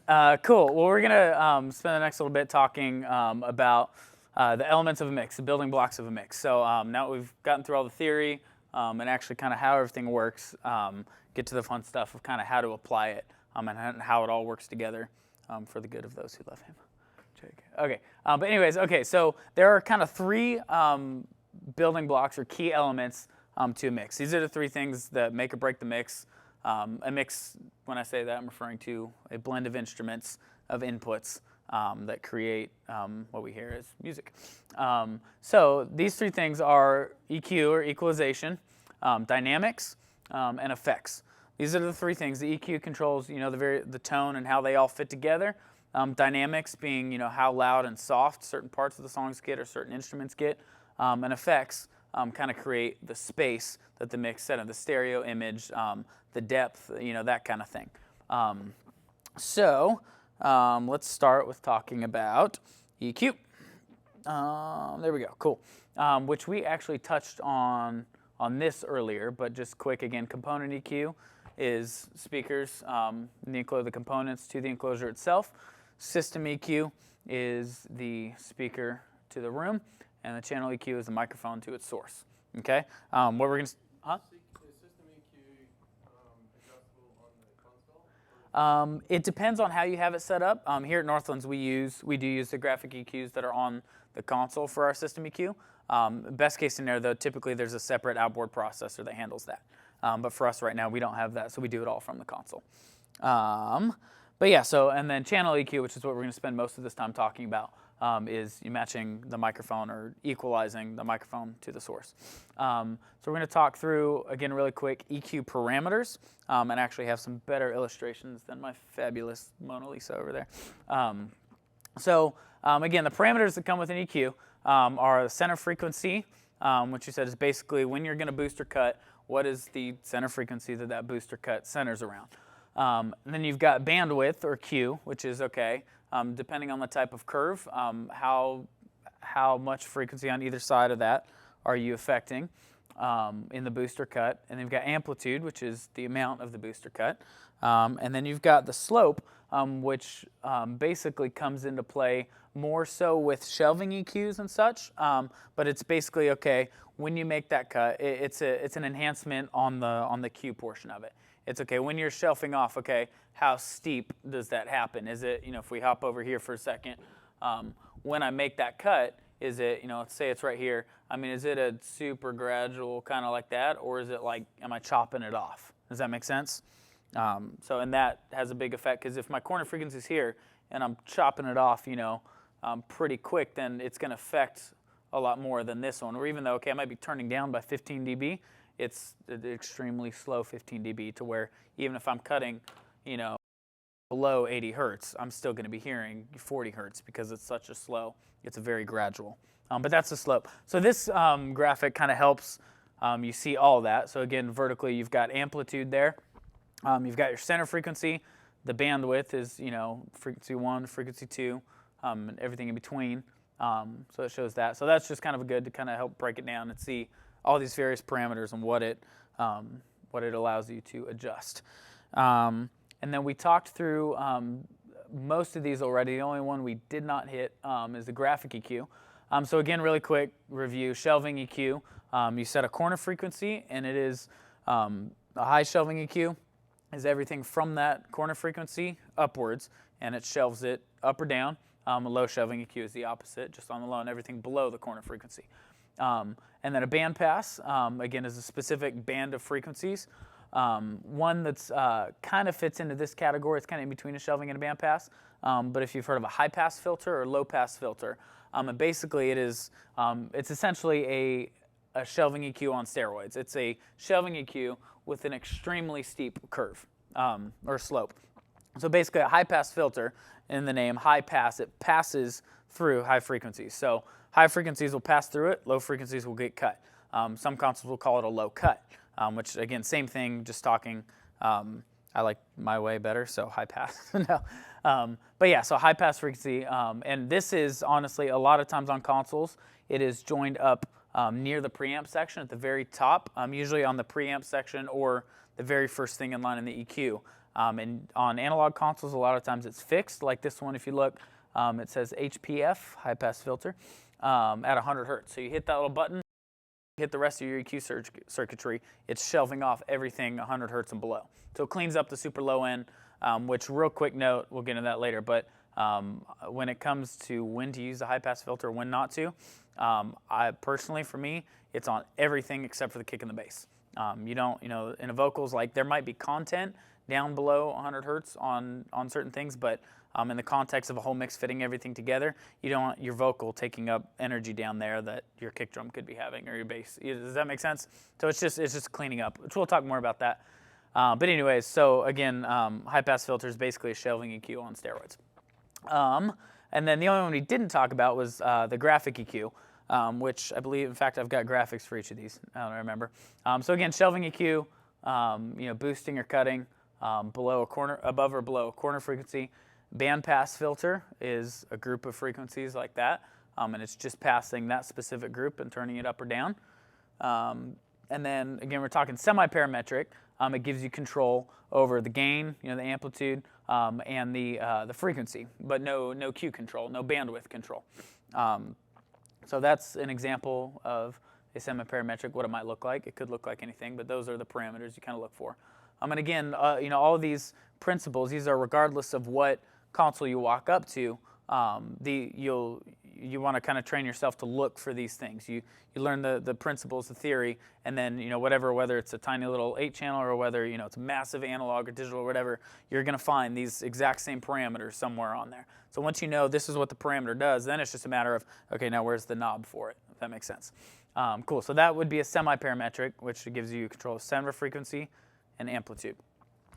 Cool. Well, we're gonna spend the next little bit talking about the elements of a mix, the building blocks of a mix. So now that we've gotten through all the theory and actually kind of how everything works, get to the fun stuff of kind of how to apply it and how it all works together for the good of those who love Him. Okay. But anyways, okay. So there are kind of three building blocks or key elements to a mix. These are the three things that make or break the mix. A mix, when I say that, I'm referring to a blend of instruments, of inputs that create what we hear as music. So these three things are EQ or equalization, dynamics, and effects. These are the three things. The EQ controls, the tone and how they all fit together. Dynamics being, how loud and soft certain parts of the songs get or certain instruments get, and effects kind of create the space that the mix set in, the stereo image, the depth, that kind of thing. So let's start with talking about EQ. There we go, cool. Which we actually touched on this earlier, but just quick again, component EQ is speakers, the components to the enclosure itself. System EQ is the speaker to the room, and the channel EQ is the microphone to its source. Okay, what we're gonna, huh? It depends on how you have it set up. Here at Northlands, we do use the graphic EQs that are on the console for our system EQ. Best case scenario, though, typically there's a separate outboard processor that handles that. But for us right now, we don't have that, so we do it all from the console. But yeah, and then channel EQ, which is what we're going to spend most of this time talking about, is you matching the microphone or equalizing the microphone to the source. So we're going to talk through, again, really quick, EQ parameters, and actually have some better illustrations than my fabulous Mona Lisa over there. Again, the parameters that come with an EQ are the center frequency, which you said is basically when you're going to boost or cut, what is the center frequency that boost or cut centers around. And then you've got bandwidth, or Q, which is, depending on the type of curve, how much frequency on either side of that are you affecting in the booster cut. And then you've got amplitude, which is the amount of the booster cut. And then you've got the slope, which basically comes into play more so with shelving EQs and such. But it's basically, when you make that cut, it's an enhancement on the Q portion of it. It's when you're shelving off, how steep does that happen? Is it, if we hop over here for a second, when I make that cut, is it, let's say it's right here, is it a super gradual kind of like that, or is it like, am I chopping it off? Does that make sense? And that has a big effect, because if my corner frequency is here and I'm chopping it off, pretty quick, then it's going to affect a lot more than this one. Or even though, I might be turning down by 15 dB, it's an extremely slow 15 dB to where even if I'm cutting, below 80 hertz, I'm still going to be hearing 40 hertz because it's such a slow, it's a very gradual. But that's the slope. So this graphic kind of helps you see all of that. So again, vertically, you've got amplitude there. You've got your center frequency. The bandwidth is, frequency 1, frequency 2, and everything in between. So it shows that. So that's just kind of good to kind of help break it down and see all these various parameters and what it allows you to adjust. And then we talked through most of these already. The only one we did not hit is the graphic EQ. So again, really quick review, shelving EQ. You set a corner frequency, and it is a high shelving EQ is everything from that corner frequency upwards, and it shelves it up or down. A low shelving EQ is the opposite, just on the low, and everything below the corner frequency. And then a band pass, again, is a specific band of frequencies. One that's kind of fits into this category. It's kind of in between a shelving and a band pass. But if you've heard of a high pass filter or low pass filter, and basically it's essentially a shelving EQ on steroids. It's a shelving EQ with an extremely steep curve or slope. So basically a high pass filter, in the name high pass, it passes through high frequencies. So high frequencies will pass through it, low frequencies will get cut. Some consoles will call it a low cut, which again, same thing, just talking, I like my way better, so high pass. No. But yeah, so high pass frequency, and this is honestly, a lot of times on consoles, it is joined up near the preamp section at the very top, usually on the preamp section or the very first thing in line in the EQ. And on analog consoles, a lot of times it's fixed, like this one. If you look, it says HPF, high pass filter, at 100 hertz. So you hit that little button, hit the rest of your EQ circuitry, it's shelving off everything 100 hertz and below. So it cleans up the super low end, which, real quick note, we'll get into that later, but when it comes to when to use a high pass filter, when not to, I personally, for me, it's on everything except for the kick and the bass. You don't, in a vocals, like, there might be content down below 100 hertz on certain things, but in the context of a whole mix fitting everything together, you don't want your vocal taking up energy down there that your kick drum could be having, or your bass. Does that make sense? So it's just cleaning up, which we'll talk more about that. But anyways, so again, high pass filter is basically a shelving EQ on steroids. And then the only one we didn't talk about was the graphic EQ, which I believe, in fact, I've got graphics for each of these. I don't remember. So again, shelving EQ, boosting or cutting above or below a corner frequency. Bandpass filter is a group of frequencies like that, and it's just passing that specific group and turning it up or down. And then again, we're talking semi-parametric. It gives you control over the gain, the amplitude, and the frequency, but no Q control, no bandwidth control. So that's an example of a semi-parametric, what it might look like. It could look like anything, but those are the parameters you kind of look for. And again, all of these principles, these are regardless of what console you walk up to. You want to kind of train yourself to look for these things. You learn the principles, the theory, and then whether it's a tiny little 8-channel or whether it's massive analog or digital or whatever, you're going to find these exact same parameters somewhere on there. So once you know this is what the parameter does, then it's just a matter of, okay, now where's the knob for it, if that makes sense. Cool, so that would be a semi-parametric, which gives you control of center frequency and amplitude.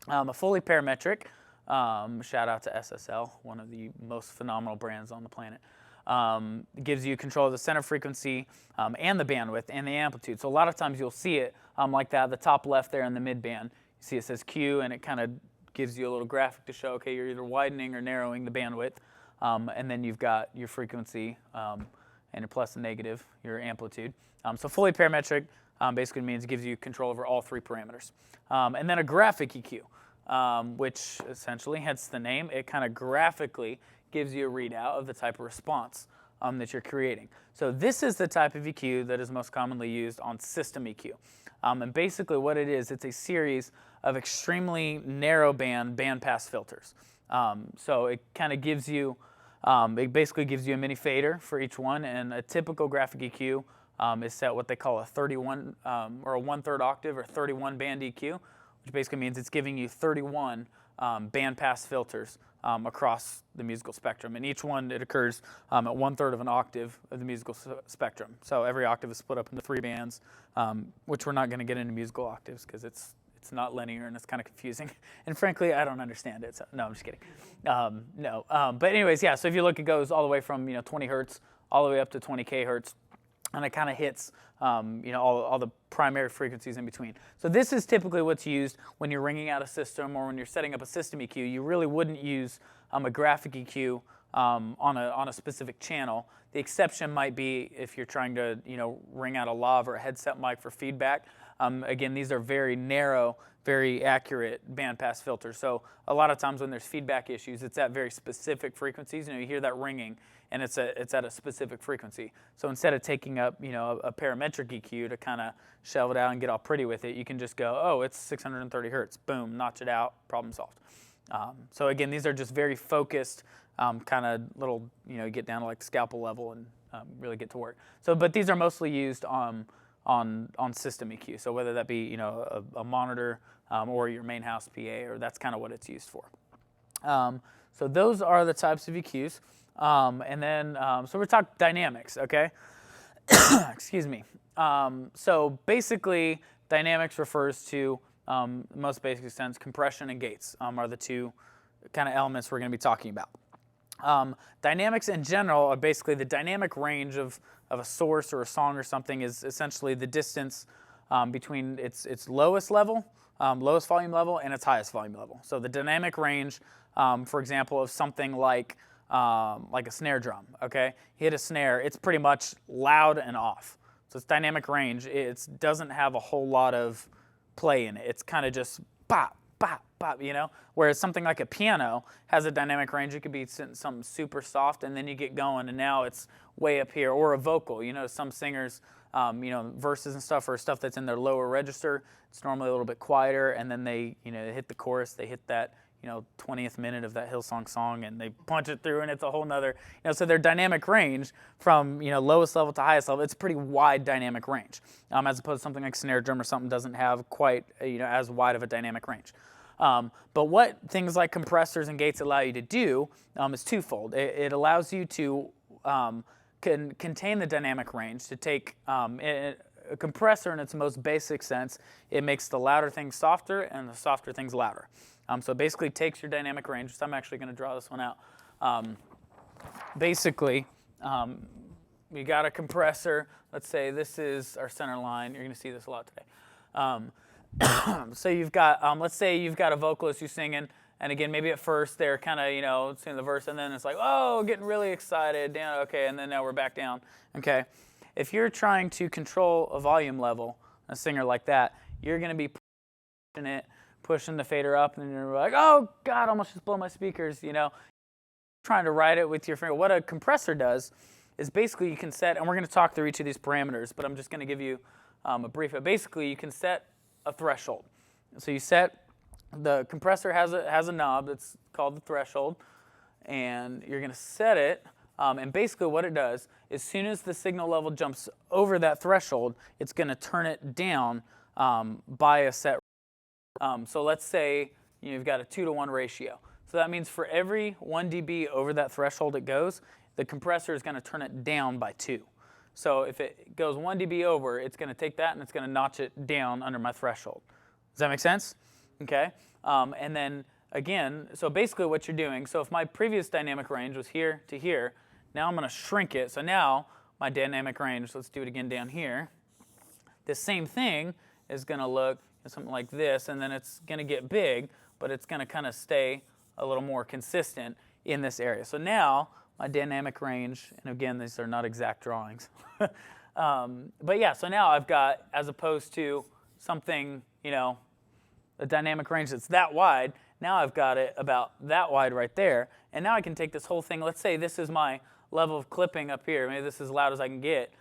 A fully parametric, shout out to SSL, one of the most phenomenal brands on the planet. Gives you control of the center frequency and the bandwidth and the amplitude. So a lot of times you'll see it like that, the top left there in the mid band. You see it says Q, and it kind of gives you a little graphic to show, okay, you're either widening or narrowing the bandwidth. And then you've got your frequency and your plus and negative, your amplitude. So fully parametric basically means it gives you control over all three parameters. And then a graphic EQ, which essentially, hence the name, it kind of graphically gives you a readout of the type of response that you're creating. So this is the type of EQ that is most commonly used on system EQ. And basically what it is, it's a series of extremely narrow bandpass filters. So it kind of gives you, it basically gives you a mini fader for each one, and a typical graphic EQ is set what they call a 31 or a 1/3 octave or 31 band EQ, which basically means it's giving you 31 bandpass filters across the musical spectrum. And each one, it occurs at 1/3 of an octave of the musical spectrum. So every octave is split up into 3 bands, which we're not going to get into musical octaves because it's not linear and it's kind of confusing. And frankly, I don't understand it. So, no, I'm just kidding. But anyways, yeah, so if you look, it goes all the way from 20 hertz all the way up to 20 kHz. And it kind of hits all the primary frequencies in between. So this is typically what's used when you're ringing out a system or when you're setting up a system EQ. You really wouldn't use a graphic EQ on a specific channel. The exception might be if you're trying to ring out a lav or a headset mic for feedback. Again, these are very narrow, very accurate bandpass filters. So a lot of times when there's feedback issues, it's at very specific frequencies. You hear that ringing, and it's at a specific frequency. So instead of taking up a parametric EQ to kind of shelve it out and get all pretty with it, you can just go, oh, it's 630 hertz, boom, notch it out, problem solved. So again, these are just very focused kind of little, get down to like scalpel level and really get to work. So, but these are mostly used on system EQ. So whether that be a monitor or your main house PA, or that's kind of what it's used for. So those are the types of EQs. And then, so we're talking dynamics, okay? Excuse me. So basically, dynamics refers to, most basic sense, compression and gates are the two kind of elements we're going to be talking about. Dynamics in general are basically the dynamic range of a source or a song or something is essentially the distance between its lowest level, lowest volume level, and its highest volume level. So the dynamic range, for example, of something like a snare drum, okay? You hit a snare, it's pretty much loud and off. So it's dynamic range. It doesn't have a whole lot of play in it. It's kind of just bop, bop, bop, you know? Whereas something like a piano has a dynamic range. It could be something super soft, and then you get going, and now it's way up here. Or a vocal, you know, some singers, you know, verses and stuff, or stuff that's in their lower register, it's normally a little bit quieter, and then they, you know, hit the chorus, they hit that, you know, 20th minute of that Hillsong song, and they punch it through, and it's a whole nother, you know, so their dynamic range from, you know, lowest level to highest level, it's a pretty wide dynamic range, as opposed to something like snare drum or something doesn't have quite, you know, as wide of a dynamic range. But what things like compressors and gates allow you to do is twofold. It allows you to contain the dynamic range, to take a compressor in its most basic sense. It makes the louder things softer and the softer things louder. So it basically takes your dynamic range. So I'm actually going to draw this one out. Basically, you got a compressor. Let's say this is our center line. You're going to see this a lot today. So you've got, let's say you've got a vocalist who's singing, and again, maybe at first they're kind of, you know, singing the verse, and then it's like, oh, getting really excited, down, okay, and then now we're back down, okay. If you're trying to control a volume level, a singer like that, you're going to be pushing the fader up, and you're like, oh, God, I almost just blow my speakers, you know. Trying to ride it with your finger. What a compressor does is basically you can set, and we're going to talk through each of these parameters, but I'm just going to give you a brief. Basically, you can set a threshold. So you set, the compressor has a knob that's called the threshold, and you're going to set it, and basically what it does, as soon as the signal level jumps over that threshold, it's going to turn it down by a set. So let's say you've got a 2-to-1 ratio. So that means for every 1 dB over that threshold it goes, the compressor is going to turn it down by 2. So if it goes 1 dB over, it's going to take that and it's going to notch it down under my threshold. Does that make sense? Okay. And then again, so basically what you're doing, so if my previous dynamic range was here to here, now I'm going to shrink it. So now my dynamic range, let's do it again down here. This same thing is going to look something like this, and then it's going to get big, but it's going to kind of stay a little more consistent in this area. So now my dynamic range, and again, these are not exact drawings, but yeah, so now I've got, as opposed to something, you know, a dynamic range that's that wide, now I've got it about that wide right there, and now I can take this whole thing, let's say this is my level of clipping up here, maybe this is as loud as I can get.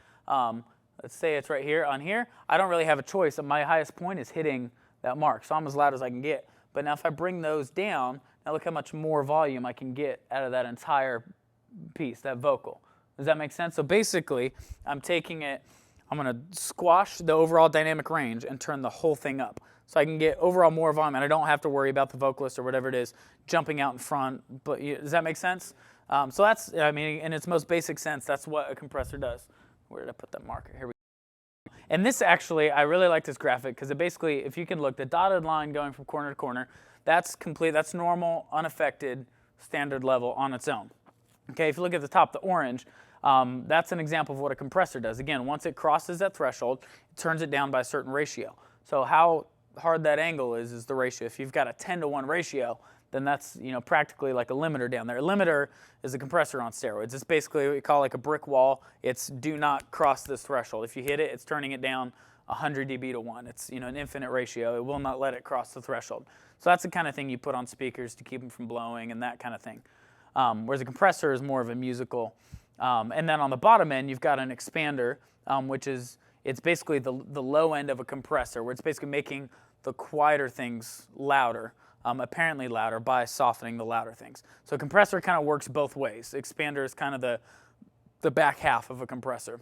Let's say it's right here on here. I don't really have a choice. My highest point is hitting that mark, so I'm as loud as I can get. But now if I bring those down, now look how much more volume I can get out of that entire piece, that vocal. Does that make sense? So basically, I'm taking it, I'm going to squash the overall dynamic range and turn the whole thing up. So I can get overall more volume, and I don't have to worry about the vocalist or whatever it is jumping out in front. But does that make sense? So that's, I mean, in its most basic sense, that's what a compressor does. Where did I put that marker? Here we go. And this actually, I really like this graphic because it basically, if you can look, the dotted line going from corner to corner, that's complete, that's normal, unaffected, standard level on its own. Okay, if you look at the top, the orange, that's an example of what a compressor does. Again, once it crosses that threshold, it turns it down by a certain ratio. So how hard that angle is the ratio. If you've got a 10-to-1 ratio, then that's, you know, practically like a limiter down there. A limiter is a compressor on steroids. It's basically what we call like a brick wall. It's do not cross this threshold. If you hit it, it's turning it down 100 dB to 1. It's, you know, an infinite ratio. It will not let it cross the threshold. So that's the kind of thing you put on speakers to keep them from blowing and that kind of thing. Whereas a compressor is more of a musical. And then on the bottom end, you've got an expander, which is, it's basically the low end of a compressor, where it's basically making the quieter things louder. Apparently louder by softening the louder things. So a compressor kind of works both ways. Expander is kind of the back half of a compressor,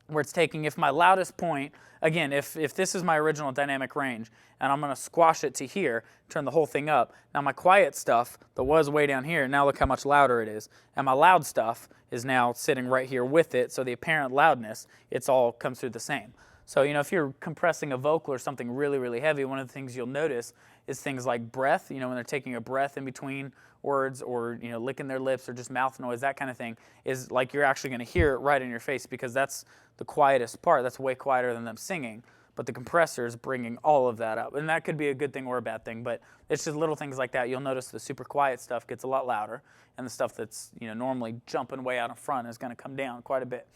where it's taking, if my loudest point, again, if this is my original dynamic range, and I'm going to squash it to here, turn the whole thing up, now my quiet stuff that was way down here, now look how much louder it is. And my loud stuff is now sitting right here with it, so the apparent loudness, it's all comes through the same. So, you know, if you're compressing a vocal or something really, really heavy, one of the things you'll notice is things like breath, you know, when they're taking a breath in between words, or, you know, licking their lips, or just mouth noise, that kind of thing, is like you're actually going to hear it right in your face, because that's the quietest part. That's way quieter than them singing. But the compressor is bringing all of that up. And that could be a good thing or a bad thing, but it's just little things like that. You'll notice the super quiet stuff gets a lot louder, and the stuff that's, you know, normally jumping way out in front is going to come down quite a bit.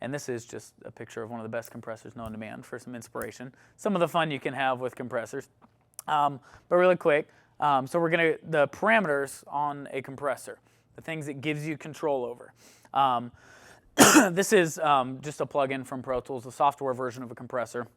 And this is just a picture of one of the best compressors known to man for some inspiration. Some of the fun you can have with compressors. But really quick, so we're going to, the parameters on a compressor, the things it gives you control over. This is just a plugin from Pro Tools, a software version of a compressor.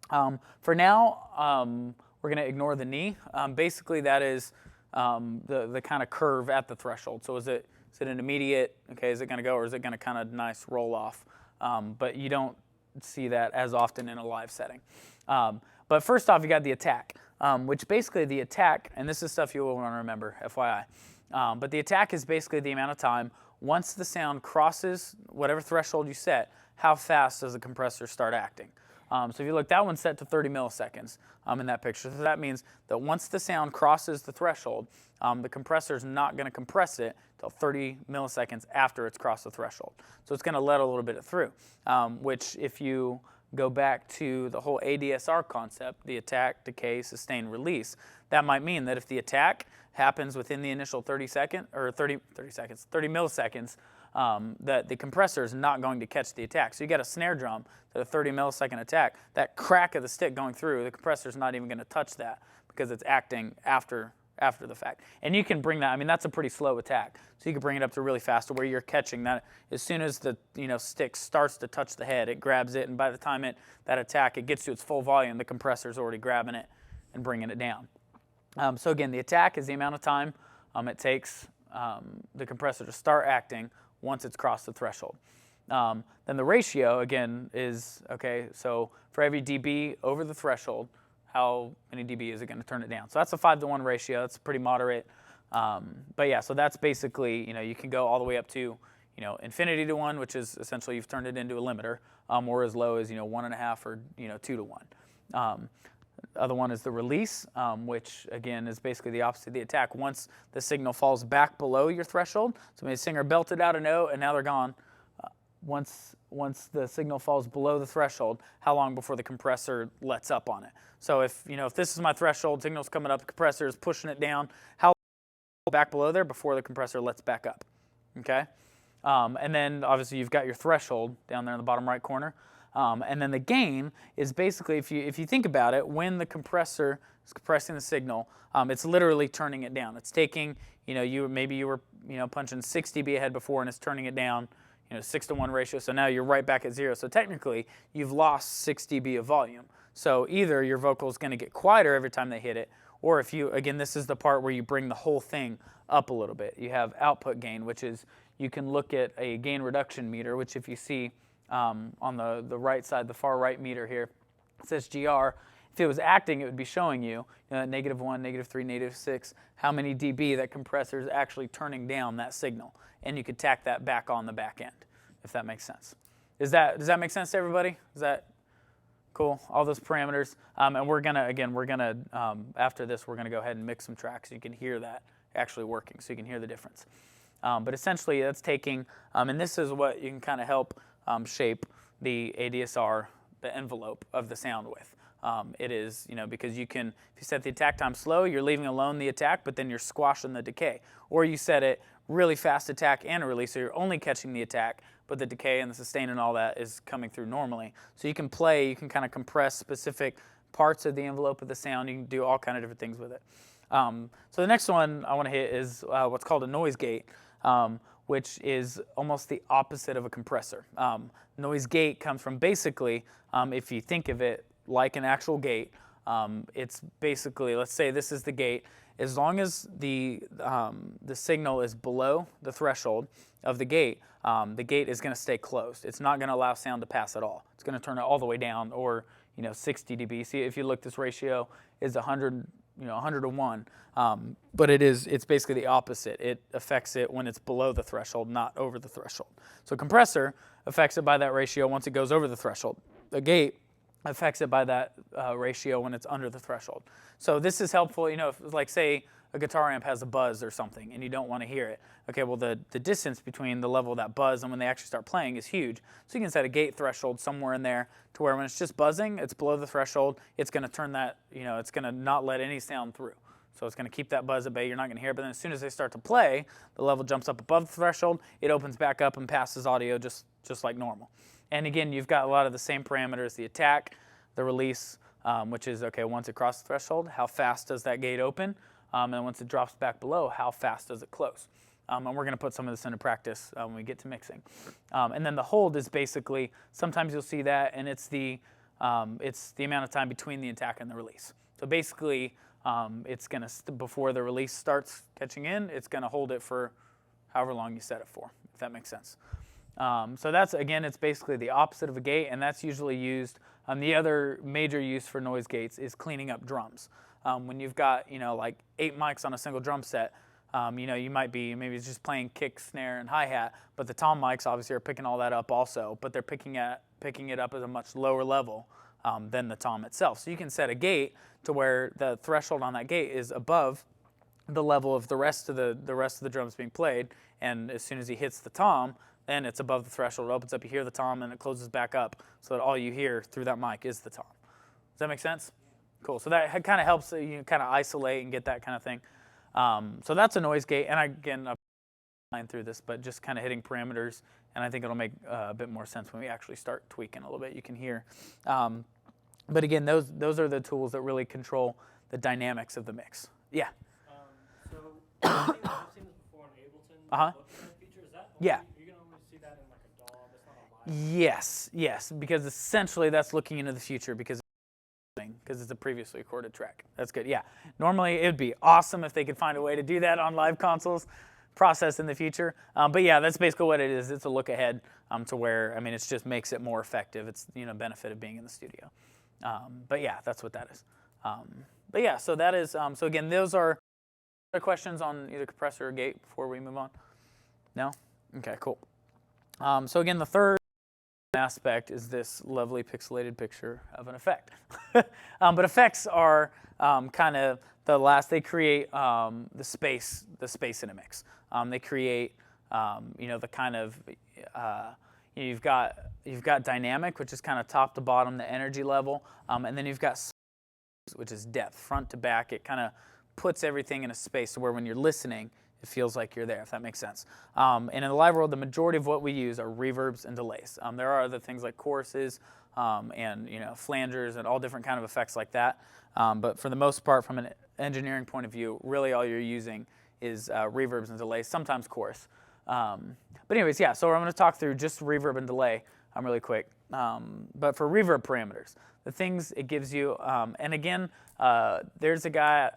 For now, we're going to ignore the knee. Basically, that is the kind of curve at the threshold. So is it an immediate, okay, is it going to go, or is it going to kind of nice roll off? But you don't see that as often in a live setting. But first off, you got the attack, which basically the attack, and this is stuff you will want to remember, FYI. But the attack is basically the amount of time, once the sound crosses whatever threshold you set, how fast does the compressor start acting? So if you look, that one's set to 30 milliseconds in that picture. So that means that once the sound crosses the threshold, the compressor is not going to compress it until 30 milliseconds after it's crossed the threshold. So it's going to let a little bit through, which if you go back to the whole ADSR concept, the attack, decay, sustain, release, that might mean that if the attack happens within the initial 30 milliseconds, that the compressor is not going to catch the attack. So you got a snare drum at a 30 millisecond attack, that crack of the stick going through, the compressor is not even going to touch that because it's acting after the fact. And you can bring that, I mean, that's a pretty slow attack. So you can bring it up to really fast to where you're catching that. As soon as the stick starts to touch the head, it grabs it, and by the time that attack, it gets to its full volume, the compressor's already grabbing it and bringing it down. So again, the attack is the amount of time it takes the compressor to start acting once it's crossed the threshold. Then the ratio, again, is, okay, so for every dB over the threshold, how many dB is it going to turn it down? So that's a 5-to-1 ratio. That's pretty moderate. But yeah, so that's basically, you can go all the way up to, infinity to 1, which is essentially you've turned it into a limiter, or as low as, 1.5 or, 2-to-1. Other one is the release, which again is basically the opposite of the attack. Once the signal falls back below your threshold, so maybe the singer belted out a note and now they're gone. Once the signal falls below the threshold, how long before the compressor lets up on it? So if this is my threshold, signal's coming up, the compressor is pushing it down, how long back below there before the compressor lets back up? Okay, and then obviously you've got your threshold down there in the bottom right corner. And then the gain is basically, if you think about it, when the compressor is compressing the signal, it's literally turning it down. It's taking, maybe you were punching 6 dB ahead before, and it's turning it down, 6-to-1 ratio. So now you're right back at 0. So technically, you've lost 6 dB of volume. So either your vocal is going to get quieter every time they hit it, or if you, again, this is the part where you bring the whole thing up a little bit. You have output gain, which is you can look at a gain reduction meter, which if you see on the right side, the far right meter here, it says GR. If it was acting, it would be showing you, -1, -3, -6, how many dB that compressor is actually turning down that signal. And you could tack that back on the back end, if that makes sense. Does that make sense to everybody? Is that cool? All those parameters. And we're gonna after this, we're gonna go ahead and mix some tracks so you can hear that actually working, so you can hear the difference. But essentially, that's taking, and this is what you can kind of help shape the ADSR, the envelope of the sound with. It is, because you can, if you set the attack time slow, you're leaving alone the attack, but then you're squashing the decay. Or you set it really fast attack and a release, so you're only catching the attack, but the decay and the sustain and all that is coming through normally. So you can kind of compress specific parts of the envelope of the sound. You can do all kind of different things with it. So the next one I want to hit is what's called a noise gate, which is almost the opposite of a compressor. Noise gate comes from basically, if you think of it like an actual gate, it's basically, let's say this is the gate. As long as the signal is below the threshold of the gate is going to stay closed. It's not going to allow sound to pass at all. It's going to turn it all the way down, or 60 dB. See, if you look, this ratio is 100 to 1. But it's basically the opposite. It affects it when it's below the threshold, not over the threshold. So compressor affects it by that ratio once it goes over the threshold. The gate affects it by that ratio when it's under the threshold. So this is helpful, if, like, say a guitar amp has a buzz or something and you don't want to hear it. Okay, well, the distance between the level of that buzz and when they actually start playing is huge. So you can set a gate threshold somewhere in there to where when it's just buzzing, it's below the threshold, it's going to turn that, it's going to not let any sound through. So it's going to keep that buzz at bay. You're not going to hear it. But then as soon as they start to play, the level jumps up above the threshold. It opens back up and passes audio just like normal. And again, you've got a lot of the same parameters, the attack, the release, which is, okay, once it crosses the threshold, how fast does that gate open? And then once it drops back below, how fast does it close? And we're going to put some of this into practice when we get to mixing. And then the hold is basically, sometimes you'll see that, and it's the amount of time between the attack and the release. So basically, it's going to, before the release starts catching in, it's going to hold it for however long you set it for, if that makes sense. So that's, again, it's basically the opposite of a gate, and that's usually used. The other major use for noise gates is cleaning up drums. When you've got, like 8 mics on a single drum set, you might be maybe it's just playing kick, snare, and hi-hat, but the tom mics obviously are picking all that up also, but they're picking it up at a much lower level than the tom itself. So you can set a gate to where the threshold on that gate is above the level of the rest of the drums being played, and as soon as he hits the tom, then it's above the threshold. It opens up, you hear the tom, and it closes back up, so that all you hear through that mic is the tom. Does that make sense? Cool. So that kind of helps you kind of isolate and get that kind of thing. So that's a noise gate, and again, I'm line through this, but just kind of hitting parameters, and I think it'll make a bit more sense when we actually start tweaking a little bit. You can hear. But again, those are the tools that really control the dynamics of the mix. Yeah. So I've seen this before in Ableton. Feature, is that only, yeah. You can only see that in like a DAW. That's not a live. Yes, because essentially that's looking into the future because it's a previously recorded track. That's good. Yeah. Normally it would be awesome if they could find a way to do that on live consoles, process in the future. But yeah, that's basically what it is. It's a look ahead to where, I mean, it just makes it more effective. It's, benefit of being in the studio. But yeah, that's what that is. But yeah, so that is, so again, those are other questions on either compressor or gate before we move on? No? Okay, cool. So again, the third aspect is this lovely pixelated picture of an effect. But effects are kind of the last, they create the space in a mix. They create, the kind of, you've got dynamic, which is kind of top to bottom, the energy level, and then you've got which is depth, front to back. It kind of puts everything in a space to where when you're listening, it feels like you're there, if that makes sense. And in the live world, the majority of what we use are reverbs and delays. There are other things like choruses and flangers and all different kind of effects like that. But for the most part, from an engineering point of view, really all you're using is reverbs and delays, sometimes chorus. But anyways, yeah, so I'm going to talk through just reverb and delay really quick. But for reverb parameters, the things it gives you, and again, there's a guy,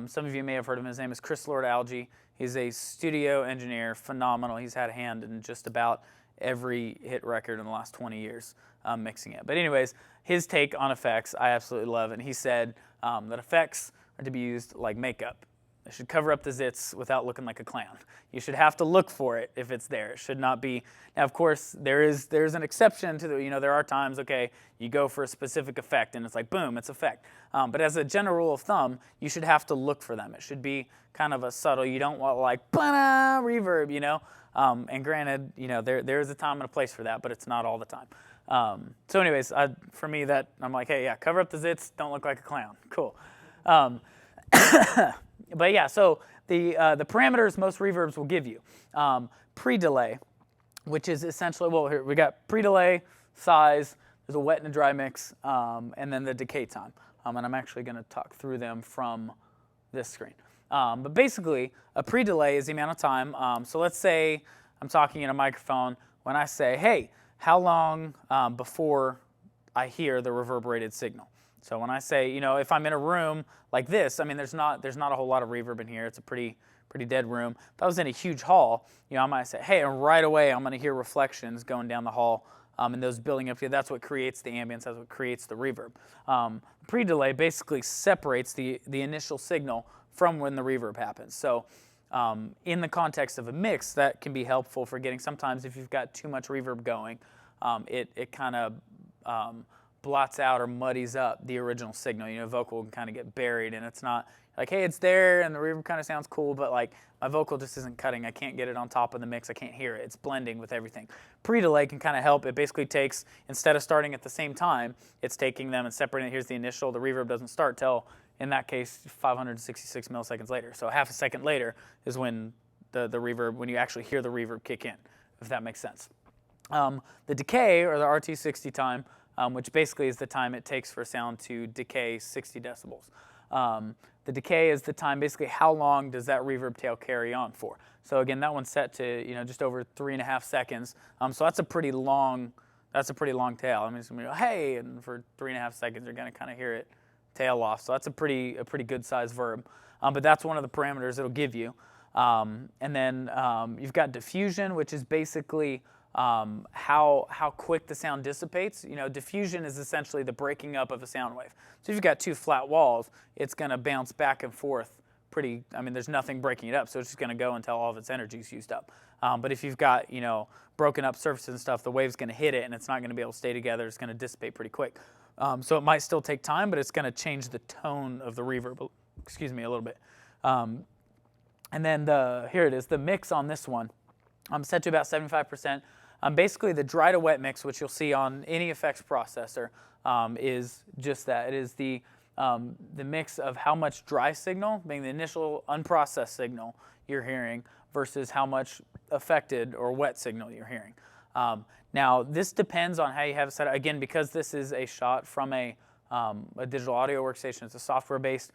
some of you may have heard of him, his name is Chris Lord-Alge. He's a studio engineer, phenomenal. He's had a hand in just about every hit record in the last 20 years mixing it. But anyways, his take on effects, I absolutely love, and he said that effects are to be used like makeup. It should cover up the zits without looking like a clown. You should have to look for it if it's there. It should not be. Now, of course, there's an exception to the, there are times, okay, you go for a specific effect and it's like, boom, it's effect. But as a general rule of thumb, you should have to look for them. It should be kind of a subtle, you don't want like, ba-da, reverb, And granted, there is a time and a place for that, but it's not all the time. So anyways, for me, that I'm like, hey, yeah, cover up the zits, don't look like a clown. Cool. But yeah, so the parameters most reverbs will give you. Pre-delay, which is essentially, well, here we got pre-delay, size, there's a wet and a dry mix, and then the decay time. And I'm actually going to talk through them from this screen. But basically, a pre-delay is the amount of time. So let's say I'm talking in a microphone. When I say, hey, how long before I hear the reverberated signal? So when I say, if I'm in a room like this, I mean, there's not a whole lot of reverb in here. It's a pretty dead room. If I was in a huge hall, I might say, hey, and right away I'm going to hear reflections going down the hall, and those building up here. That's what creates the ambience. That's what creates the reverb. Pre-delay basically separates the initial signal from when the reverb happens. So in the context of a mix, that can be helpful for getting, sometimes if you've got too much reverb going, it kind of blots out or muddies up the original signal. Vocal can kind of get buried, and it's not like, hey, it's there, and the reverb kind of sounds cool, but like my vocal just isn't cutting. I can't get it on top of the mix. I can't hear it. It's blending with everything. Pre-delay can kind of help. It basically takes, instead of starting at the same time, it's taking them and separating it. Here's the initial. The reverb doesn't start till, in that case, 566 milliseconds later. So half a second later is when the reverb, when you actually hear the reverb kick in, if that makes sense. The decay, or the RT60 time, which basically is the time it takes for a sound to decay 60 decibels. The decay is the time, basically how long does that reverb tail carry on for. So again, that one's set to just over 3.5 seconds. So that's a pretty long tail. I mean, it's gonna go hey, and for 3.5 seconds you're gonna kind of hear it tail off. So that's a pretty good sized verb. But that's one of the parameters it'll give you. And then you've got diffusion, which is basically how quick the sound dissipates. Diffusion is essentially the breaking up of a sound wave. So if you've got two flat walls, it's going to bounce back and forth there's nothing breaking it up, so it's just going to go until all of its energy is used up. But if you've got, broken up surfaces and stuff, the wave's going to hit it and it's not going to be able to stay together. It's going to dissipate pretty quick. So it might still take time, but it's going to change the tone of the reverb, a little bit. And then here it is, the mix on this one. I'm set to about 75%. Basically, the dry to wet mix, which you'll see on any effects processor, is just that. It is the mix of how much dry signal, being the initial unprocessed signal you're hearing, versus how much affected or wet signal you're hearing. Now, this depends on how you have it set up. Again, because this is a shot from a digital audio workstation, it's a software-based,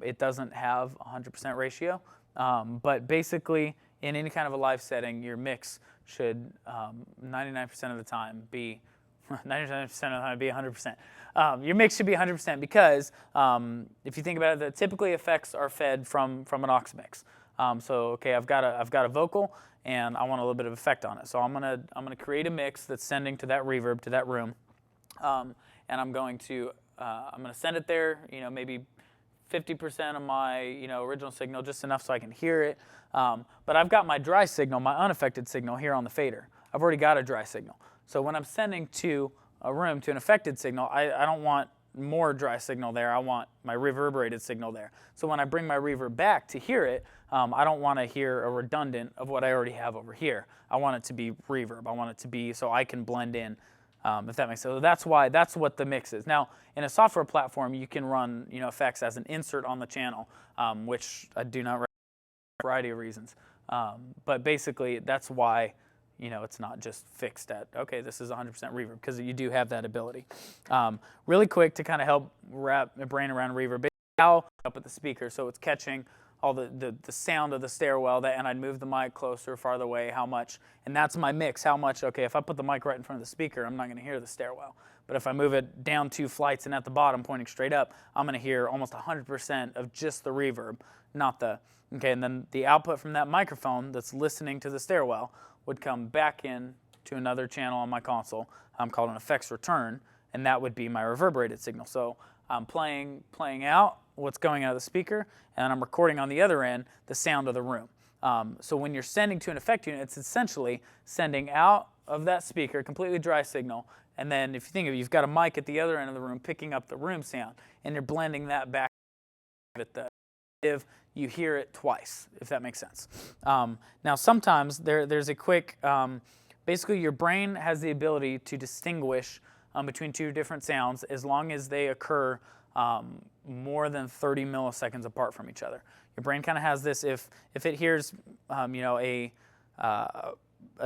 it doesn't have 100% ratio. But basically, in any kind of a live setting, your mix should 99% of the time be 100%. Your mix should be 100% because if you think about it, typically effects are fed from an aux mix. So okay, I've got a vocal and I want a little bit of effect on it. So I'm gonna create a mix that's sending to that reverb to that room, and I'm gonna send it there. Maybe 50% of my original signal, just enough so I can hear it. But I've got my dry signal, my unaffected signal here on the fader. I've already got a dry signal. So when I'm sending to a room to an affected signal, I don't want more dry signal there. I want my reverberated signal there. So when I bring my reverb back to hear it, I don't want to hear a redundant of what I already have over here. I want it to be reverb. I want it to be so I can blend in, if that makes sense. So that's what the mix is. Now, in a software platform, you can run effects as an insert on the channel, which I do not recommend for a variety of reasons. But basically, that's why it's not just fixed at, okay, this is 100% reverb, because you do have that ability. Really quick to kind of help wrap my brain around reverb, basically how up at the speaker, so it's catching all the sound of the stairwell, and I'd move the mic closer, farther away, how much, and that's my mix, how much, okay, if I put the mic right in front of the speaker, I'm not going to hear the stairwell. But if I move it down 2 flights and at the bottom pointing straight up, I'm going to hear almost 100% of just the reverb, not the, okay, and then the output from that microphone that's listening to the stairwell would come back in to another channel on my console called an effects return, and that would be my reverberated signal. So I'm playing out what's going out of the speaker, and I'm recording on the other end the sound of the room. So when you're sending to an effect unit, it's essentially sending out of that speaker, completely dry signal, and then if you think of it, you've got a mic at the other end of the room picking up the room sound, and you're blending that back at the if you hear it twice, if that makes sense. Now sometimes there's a quick, basically your brain has the ability to distinguish between two different sounds as long as they occur more than 30 milliseconds apart from each other. Your brain kind of has this, if it hears a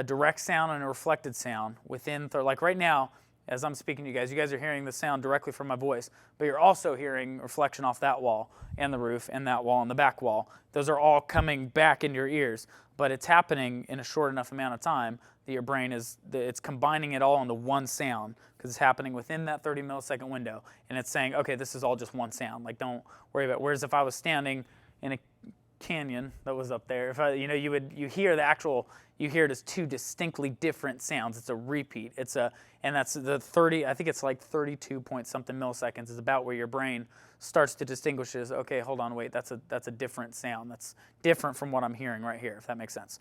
direct sound and a reflected sound within, like right now, as I'm speaking to you guys are hearing the sound directly from my voice, but you're also hearing reflection off that wall and the roof and that wall and the back wall. Those are all coming back into your ears, but it's happening in a short enough amount of time that your brain it's combining it all into one sound because it's happening within that 30 millisecond window, and it's saying, okay, this is all just one sound. Like, don't worry about it. Whereas if I was standing in a canyon that was up there, you hear it as two distinctly different sounds. It's a repeat. And that's the 30. I think it's like 32 point something milliseconds is about where your brain starts to distinguish as, okay, hold on, wait, that's a different sound. That's different from what I'm hearing right here, if that makes sense.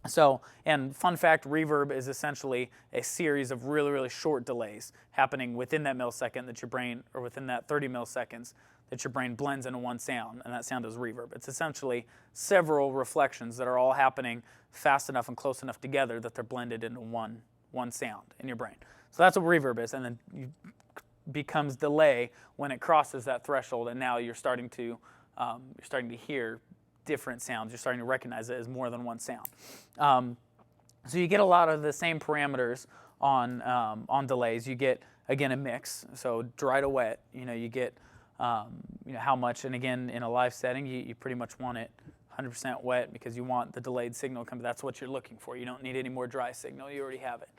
So, and fun fact, reverb is essentially a series of really, really short delays happening within that millisecond that your brain, or within that 30 milliseconds that your brain blends into one sound, and that sound is reverb. It's essentially several reflections that are all happening fast enough and close enough together that they're blended into one sound in your brain. So that's what reverb is, and then becomes delay when it crosses that threshold, and now you're starting to hear different sounds. You're starting to recognize it as more than one sound. So you get a lot of the same parameters on delays. You get again, a mix. So dry to wet, you get how much, and again, in a live setting, you pretty much want it 100% wet because you want the delayed signal to come. That's what you're looking for. You don't need any more dry signal. You already have it.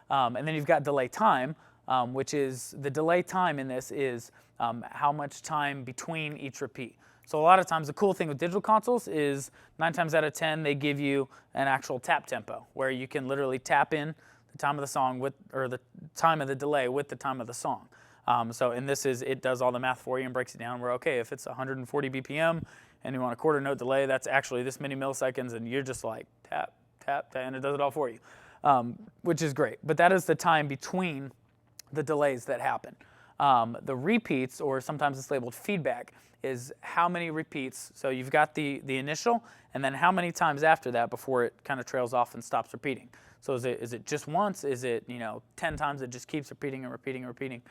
And then you've got delay time, which is the delay time in this is how much time between each repeat. So a lot of times the cool thing with digital consoles is 9 times out of 10 they give you an actual tap tempo where you can literally tap in the time of the song or the time of the delay with the time of the song. And it does all the math for you and breaks it down where, okay, if it's 140 BPM and you want a quarter note delay, that's actually this many milliseconds, and you're just like tap, tap, tap, and it does it all for you, which is great. But that is the time between the delays that happen. The repeats, or sometimes it's labeled feedback, is how many repeats. So you've got the initial, and then how many times after that before it kind of trails off and stops repeating. So is it just once? Is it 10 times it just keeps repeating and repeating and repeating?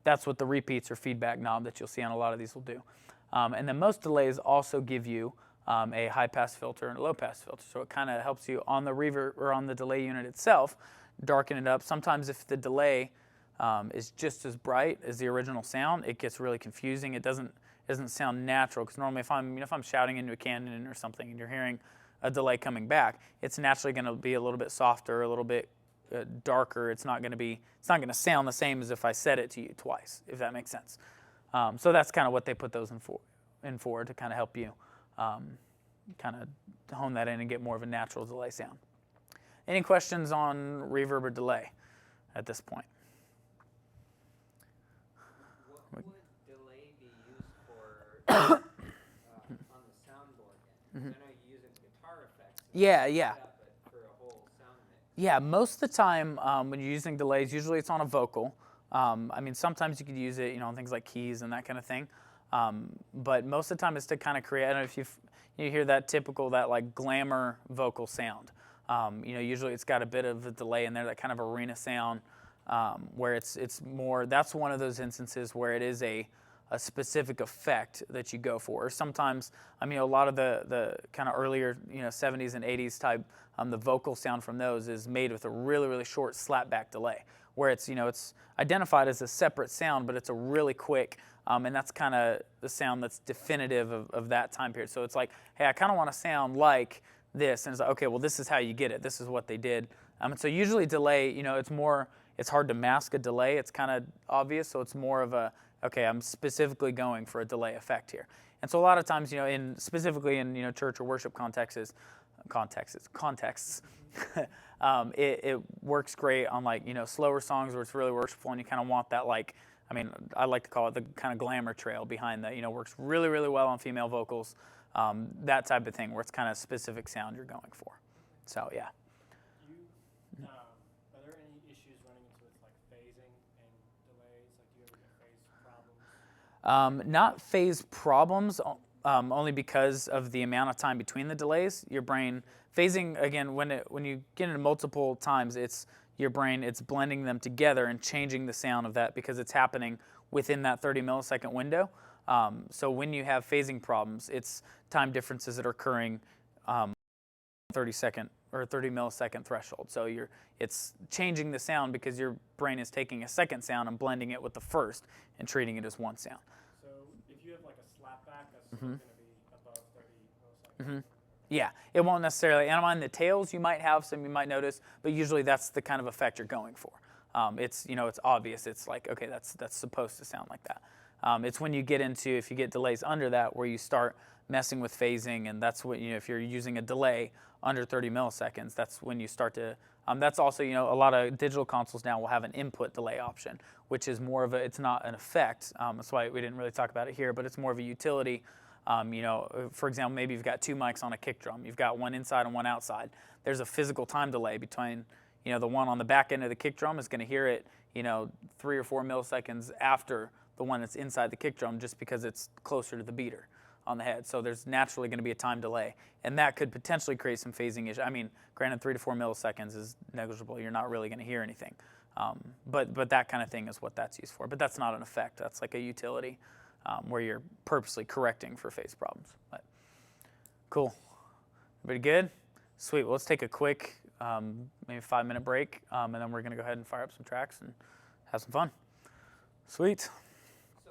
That's what the repeats or feedback knob that you'll see on a lot of these will do. And then most delays also give you a high pass filter and a low pass filter. So it kind of helps you on the reverb or on the delay unit itself, darken it up. Sometimes if the delay is just as bright as the original sound, it gets really confusing. It doesn't sound natural, because normally if I'm shouting into a canyon or something and you're hearing a delay coming back, it's naturally going to be a little bit softer, a little bit darker. It's not going to sound the same as if I said it to you twice, if that makes sense. So that's kind of what they put those in for to kind of help you kind of hone that in and get more of a natural delay sound. Any questions on reverb or delay at this point? What would delay be used for on the soundboard? I know you use it in guitar effects. Yeah. But for a whole sound mix. Yeah, most of the time when you're using delays, usually it's on a vocal. Sometimes you could use it, on things like keys and that kind of thing. But most of the time it's to kind of create, I don't know if you hear that typical, that like glamour vocal sound. Usually it's got a bit of a delay in there, that kind of arena sound, where it's more, that's one of those instances where it is a specific effect that you go for. Or sometimes, a lot of the kind of earlier, 70s and 80s type, the vocal sound from those is made with a really, really short slapback delay, where it's identified as a separate sound, but it's a really quick, and that's kind of the sound that's definitive of that time period. So it's like, hey, I kind of want to sound like this, and it's like, okay, well, this is how you get it. This is what they did. And so usually delay, it's hard to mask a delay. It's kind of obvious, so it's more of a, okay, I'm specifically going for a delay effect here. And so a lot of times, specifically in church or worship contexts, it works great on slower songs where it's really worshipful, and you kind of want that I like to call it the kind of glamour trail behind that. Works really, really well on female vocals, that type of thing where it's kind of specific sound you're going for. So yeah. Are there any issues running into with phasing and delays? Do you ever get phase problems? Not phase problems, only because of the amount of time between the delays. Your brain phasing, again, when you get into multiple times, it's your brain, it's blending them together and changing the sound of that because it's happening within that 30 millisecond window. So when you have phasing problems, it's time differences that are occurring 30-second or 30 millisecond threshold. So it's changing the sound because your brain is taking a second sound and blending it with the first and treating it as one sound. So if you have a slapback, that's still going to be above 30 milliseconds. Yeah, it won't necessarily. And on the tails, you might have some, you might notice, but usually that's the kind of effect you're going for. It's obvious. It's like, okay, that's supposed to sound like that. It's when you get into, if you get delays under that, where you start messing with phasing, and that's what, if you're using a delay under 30 milliseconds, that's when you start to, that's also, a lot of digital consoles now will have an input delay option, which is more of it's not an effect. That's why we didn't really talk about it here, but it's more of a utility. For example, maybe you've got two mics on a kick drum. You've got one inside and one outside. There's a physical time delay between, the one on the back end of the kick drum is going to hear it, 3 or 4 milliseconds after the one that's inside the kick drum, just because it's closer to the beater on the head. So there's naturally going to be a time delay, and that could potentially create some phasing issues. Granted, 3 to 4 milliseconds is negligible. You're not really going to hear anything. But that kind of thing is what that's used for. But that's not an effect. That's like a utility. Where you're purposely correcting for phase problems. But cool. Everybody good? Sweet. Well, let's take a quick, maybe 5-minute break, and then we're going to go ahead and fire up some tracks and have some fun. Sweet.